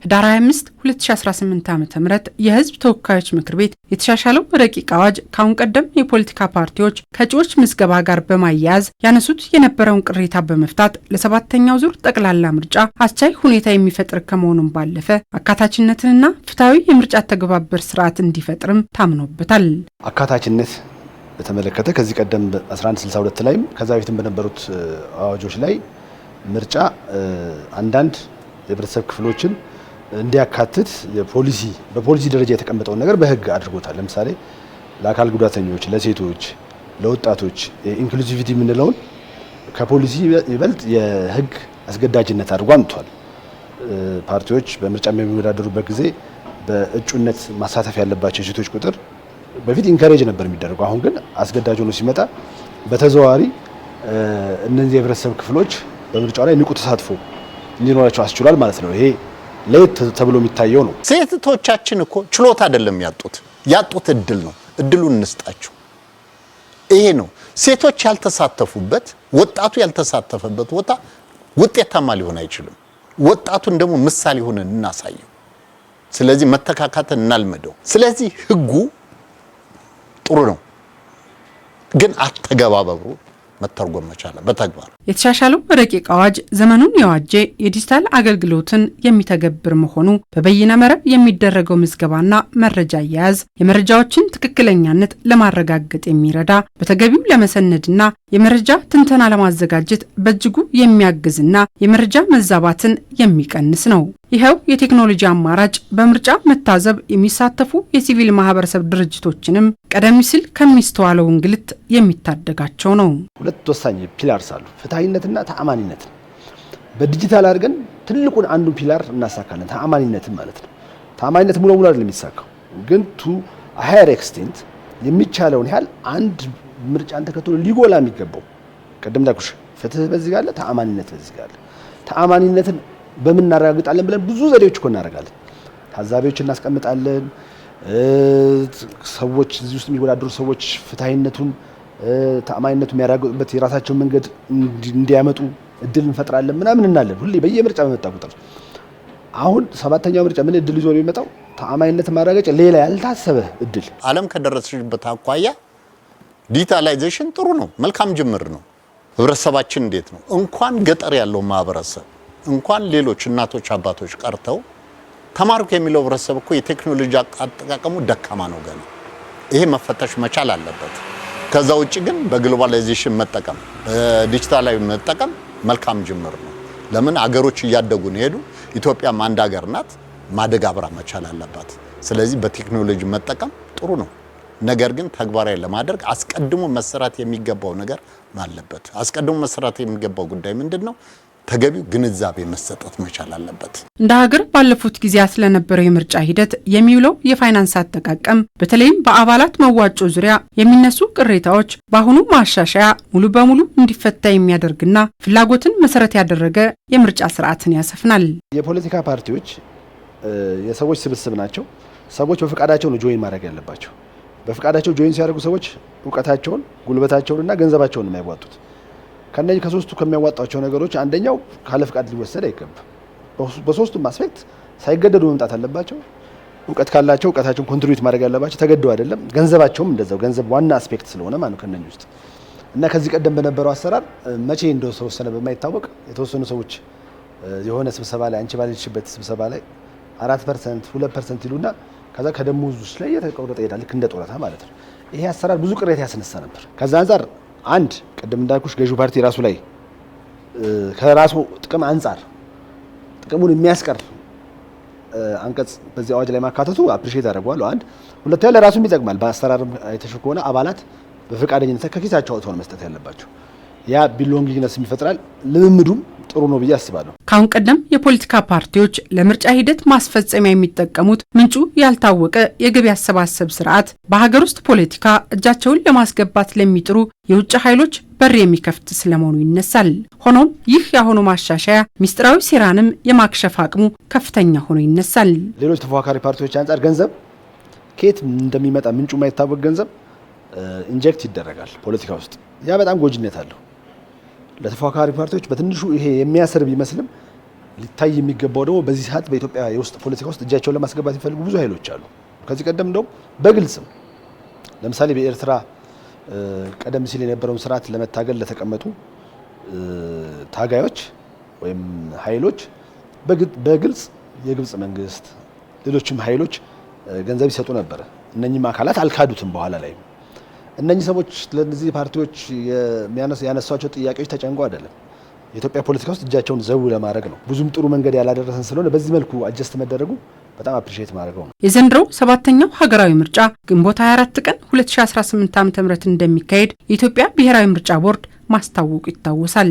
ህዳር 25 2018 ዓ.ም የህዝብ ተወካዮች ምክር ቤት የተሻሻለው ረቂቅ አዋጅ ካሁን ቀደም የፖለቲካ ፓርቲዎች ከእጩዎች ምዝገባ ጋር በማያያዝ ያነሱት የነበረውን ቅሬታ በመፍታት ለሰባተኛው ዙር ጠቅላላ ምርጫ አስቻይ ሁኔታ የሚፈጥር ከመሆኑም ባለፈ አካታችነትንና ፍትሐዊ የምርጫ ተግባበር ስርዓት እንዲፈጥርም ታምኖበታል። አካታችነት በተመለከተ ከዚህ ቀደም በ1162 ላይም ከዛ በፊትም በነበሩት አዋጆች ላይ ምርጫ አንዳንድ የህብረተሰብ ክፍሎችን እንዲያካትት በፖሊሲ ደረጃ የተቀመጠውን ነገር በህግ አድርጎታል። ለምሳሌ ለአካል ጉዳተኞች፣ ለሴቶች፣ ለወጣቶች ኢንክሉሲቪቲ የምንለውን ከፖሊሲ ይበልጥ የህግ አስገዳጅነት አድርጎ አምጥቷል። ፓርቲዎች በምርጫ በሚወዳደሩበት ጊዜ በእጩነት ማሳተፍ ያለባቸው የሴቶች ቁጥር በፊት ኢንካሬጅ ነበር የሚደረገው። አሁን ግን አስገዳጅ ሆኖ ሲመጣ በተዘዋዋሪ እነዚህ የህብረተሰብ ክፍሎች በምርጫው ላይ ንቁ ተሳትፎ እንዲኖራቸው አስችሏል ማለት ነው። ይሄ ለየት ተብሎ የሚታየው ነው። ሴቶቻችን እኮ ችሎታ አይደለም ያጡት እድል ነው። እድሉን እንስጣቸው። ይሄ ነው ሴቶች ያልተሳተፉበት፣ ወጣቱ ያልተሳተፈበት ቦታ ውጤታማ ሊሆን አይችልም። ወጣቱን ደግሞ ምሳሌ ሆነን እናሳየው። ስለዚህ መተካካትን እናልመደው። ስለዚህ ህጉ ጥሩ ነው፣ ግን አተገባበሩ መተርጎም መቻል በተግባር የተሻሻለው ረቂቅ አዋጅ ዘመኑን የዋጀ የዲጂታል አገልግሎትን የሚተገብር መሆኑ በበይነ መረብ የሚደረገው ምዝገባና መረጃ አያያዝ የመረጃዎችን ትክክለኛነት ለማረጋገጥ የሚረዳ በተገቢው ለመሰነድና የመረጃ ትንተና ለማዘጋጀት በእጅጉ የሚያግዝና የመረጃ መዛባትን የሚቀንስ ነው። ይኸው የቴክኖሎጂ አማራጭ በምርጫ መታዘብ የሚሳተፉ የሲቪል ማህበረሰብ ድርጅቶችንም ቀደም ሲል ከሚስተዋለው እንግልት የሚታደጋቸው ነው። ሁለት ወሳኝ ፒላርስ አሉ፣ ፍትሃዊነትና ተአማኒነት። በዲጂታል አድርገን ትልቁን አንዱን ፒላር እናሳካለን፣ ተአማኒነትን ማለት ነው። ተአማኒነት ሙሉ አይደለም የሚሳካው፣ ግን ቱ ሃየር ኤክስቴንት የሚቻለውን ያህል አንድ ምርጫን ተከትሎ ሊጎላ የሚገባው ቀደም እንዳልኩሽ ፍትህ በዚህ ጋር አለ፣ ተአማኒነት በዚህ ጋር አለ። ተአማኒነትን በምን እናረጋግጣለን ብለን ብዙ ዘዴዎች እኮ እናደርጋለን። ታዛቢዎች እናስቀምጣለን። ሰዎች እዚህ ውስጥ የሚወዳደሩ ሰዎች ፍትሃዊነቱን ተአማኒነቱን የሚያረጋግጡበት የራሳቸውን መንገድ እንዲያመጡ እድል እንፈጥራለን ምናምን እናለን። ሁሌ በየምርጫ በመጣ ቁጥር አሁን ሰባተኛው ምርጫ ምን እድል ይዞ ነው የሚመጣው? ተአማኒነት ማረጋገጥ ሌላ ያልታሰበ እድል። ዓለም ከደረሰችበት አኳያ ዲጂታላይዜሽን ጥሩ ነው፣ መልካም ጅምር ነው። ህብረተሰባችን እንዴት ነው እንኳን ገጠር ያለው ማህበረሰብ እንኳን ሌሎች እናቶች አባቶች ቀርተው ተማርኩ የሚለው ህብረተሰብ እኮ የቴክኖሎጂ አጠቃቀሙ ደካማ ነው ገና። ይሄ መፈተሽ መቻል አለበት። ከዛ ውጪ ግን በግሎባላይዜሽን መጠቀም በዲጂታላዊ መጠቀም መልካም ጅምር ነው። ለምን አገሮች እያደጉ ነው ሄዱ። ኢትዮጵያም አንድ ሀገር ናት፣ ማደግ አብራ መቻል አለባት። ስለዚህ በቴክኖሎጂ መጠቀም ጥሩ ነው። ነገር ግን ተግባራዊ ለማድረግ አስቀድሞ መሰራት የሚገባው ነገር አለበት። አስቀድሞ መሰራት የሚገባው ጉዳይ ምንድነው? ተገቢው ግንዛቤ መሰጠት መቻል አለበት። እንደ ሀገር ባለፉት ጊዜያት ለነበረው የምርጫ ሂደት የሚውለው የፋይናንስ አጠቃቀም በተለይም በአባላት መዋጮ ዙሪያ የሚነሱ ቅሬታዎች በአሁኑ ማሻሻያ ሙሉ በሙሉ እንዲፈታ የሚያደርግና ፍላጎትን መሰረት ያደረገ የምርጫ ስርዓትን ያሰፍናል። የፖለቲካ ፓርቲዎች የሰዎች ስብስብ ናቸው። ሰዎች በፈቃዳቸው ነው ጆይን ማድረግ ያለባቸው። በፈቃዳቸው ጆይን ሲያደርጉ ሰዎች ዕውቀታቸውን፣ ጉልበታቸውንና ገንዘባቸውን ነው የሚያዋጡት። ከነዚህ ከሶስቱ ከሚያዋጣቸው ነገሮች አንደኛው ካለ ፍቃድ ሊወሰድ አይገባም። በሶስቱም አስፔክት ሳይገደዱ መምጣት አለባቸው። ዕውቀት ካላቸው ዕውቀታቸውን ኮንትሪቢዩት ማድረግ ያለባቸው፣ ተገደው አይደለም። ገንዘባቸውም እንደዛው፣ ገንዘብ ዋና አስፔክት ስለሆነ ማለት ነው ከነዚህ ውስጥ እና ከዚህ ቀደም በነበረው አሰራር መቼ እንደተወሰነ በማይታወቅ የተወሰኑ ሰዎች የሆነ ስብሰባ ላይ አንቺ ባለችበት ስብሰባ ላይ 4% 2% ይሉና ከዛ ከደሞዝ ውስጥ ላይ የተቆረጠ ይሄዳል፣ ልክ እንደ ጡረታ ማለት ነው። ይሄ አሰራር ብዙ ቅሬታ ያስነሳ ነበር። ከዛ አንፃር አንድ ቅድም እንዳልኩሽ ገዢው ፓርቲ ራሱ ላይ ከራሱ ጥቅም አንፃር ጥቅሙን የሚያስቀር አንቀጽ በዚህ አዋጅ ላይ ማካተቱ አፕሪሺየት አደርገዋለሁ። አንድ ሁለተኛ ለራሱም ይጠቅማል። በአሰራር አይተሽ ከሆነ አባላት በፈቃደኝነት ከኪሳቸው አውጥተው መስጠት ያለባቸው ያ ቢሎንጊንግነስ ይፈጥራል። ልምምዱም ጥሩ ነው ብዬ አስባለሁ። ካሁን ቀደም የፖለቲካ ፓርቲዎች ለምርጫ ሂደት ማስፈጸሚያ የሚጠቀሙት ምንጩ ያልታወቀ የገቢ አሰባሰብ ስርዓት በሀገር ውስጥ ፖለቲካ እጃቸውን ለማስገባት ለሚጥሩ የውጭ ኃይሎች በር የሚከፍት ስለመሆኑ ይነሳል። ሆኖም ይህ የአሁኑ ማሻሻያ ሚስጥራዊ ሴራንም የማክሸፍ አቅሙ ከፍተኛ ሆኖ ይነሳል። ሌሎች ተፎካካሪ ፓርቲዎች አንጻር ገንዘብ ከየት እንደሚመጣ ምንጩ የማይታወቅ ገንዘብ ኢንጀክት ይደረጋል ፖለቲካ ውስጥ። ያ በጣም ጎጂነት አለው። ለተፎካካሪ ፓርቲዎች በትንሹ ይሄ የሚያስር ቢመስልም ሊታይ የሚገባው ደግሞ በዚህ ሰዓት በኢትዮጵያ የውስጥ ፖለቲካ ውስጥ እጃቸውን ለማስገባት የሚፈልጉ ብዙ ኃይሎች አሉ። ከዚህ ቀደም እንደውም በግልጽም ለምሳሌ በኤርትራ ቀደም ሲል የነበረውን ስርዓት ለመታገል ለተቀመጡ ታጋዮች ወይም ኃይሎች በግልጽ የግብጽ መንግስት ሌሎችም ኃይሎች ገንዘብ ይሰጡ ነበር። እነኚህም አካላት አልካዱትም። በኋላ ላይ እነኚህ ሰዎች ለነዚህ ፓርቲዎች ያነሷቸው ጥያቄዎች ተጨንቀው አይደለም፣ የኢትዮጵያ ፖለቲካ ውስጥ እጃቸውን ዘው ለማድረግ ነው። ብዙም ጥሩ መንገድ ያላደረሰን ስለሆነ በዚህ መልኩ አጀስት መደረጉ በጣም አፕሪሺየት ማድረገው ነው። የዘንድሮው 7ኛው ሀገራዊ ምርጫ ግንቦት 24 ቀን 2018 ዓ.ም እንደሚካሄድ የኢትዮጵያ ብሔራዊ ምርጫ ቦርድ ማስታወቁ ይታወሳል።